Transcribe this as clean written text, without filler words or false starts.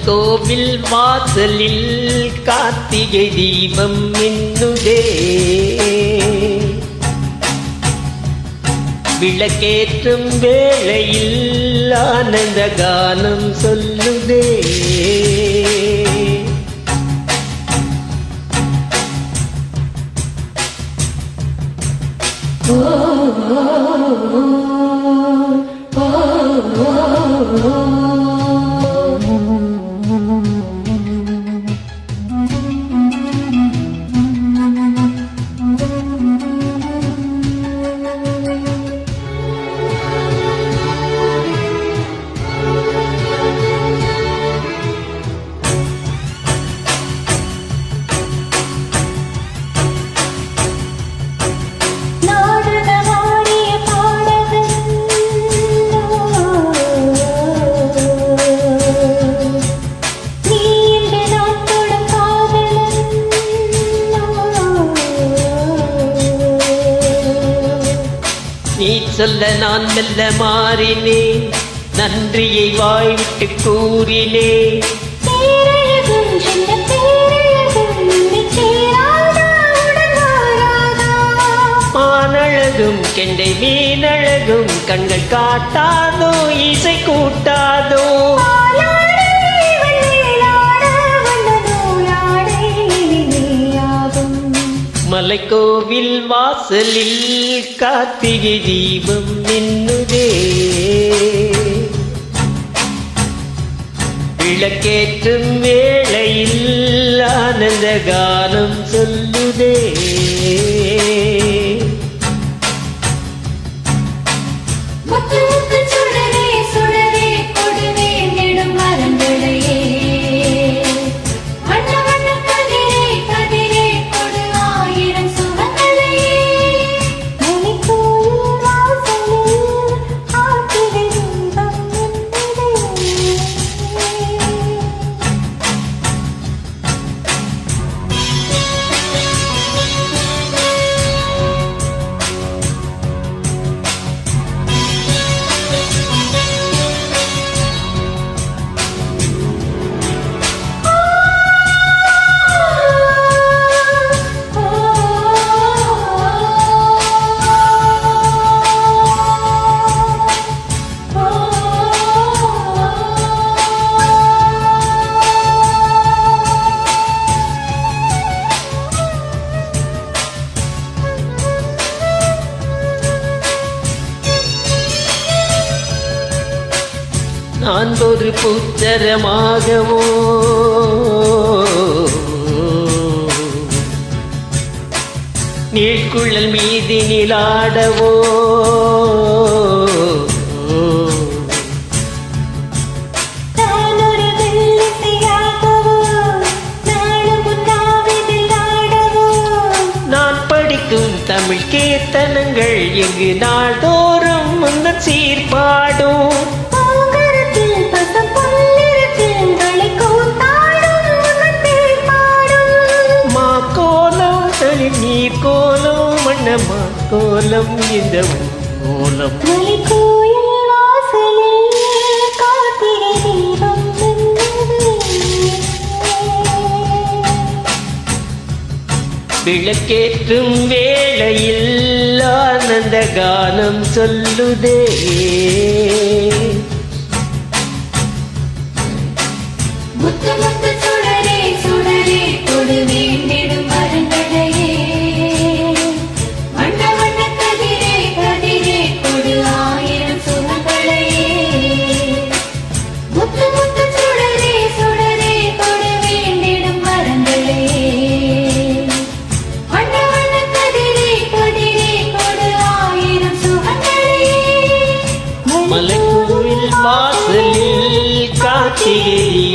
கோவில் வாசலில் கார்த்திகை தீபம் மின்னுதே, விளக்கேற்றும் வேளையில் ஆனந்த கானம் சொல்லுதே. நீ சொல்ல நான் மெல்ல மாறினேன், நன்றியை வாய்விட்டு கூறினேன். மானழகும் கெண்டை மீனழகும் கண்கள் காட்டாதோ இசை கூட்டாதோ. மலைக்கோவில் வாசலில் கார்த்திகை தீபம் மின்னுதே, விளக்கேற்றும் வேளையில் ஆனந்த கானம் சொல்லுதே. நான் ஒரு புத்தரமாகவோ நீழ்குழல் மீதினிலாடவோ, நான் படிக்கும் தமிழ் கீர்த்தனங்கள் எங்கு நாள்தோறும் முன்னர் சீர்பாடும். நீர் கோலம் வண்ணமா கோலம் இந்த மூலம். கோயில் வாசலில் காத்திரை விளக்கேற்றும் வேளையில் ஆனந்த கானம் சொல்லுதே. முத்து முத்து சுடரே சுடரே கொடு வேண்டிடும் மரங்களையே, வண்ண வண்ண கதிரே கதிரே கொடு ஆயிரம் சுகங்களையே. முத்து முத்து சுடரே சுடரே கொடு வேண்டிடும் மரங்களையே, வண்ண வண்ண கதிரே கதிரே கொடு ஆயிரம் சுகங்களையே. மலைக்கோவில் வாசலில் காட்சியில்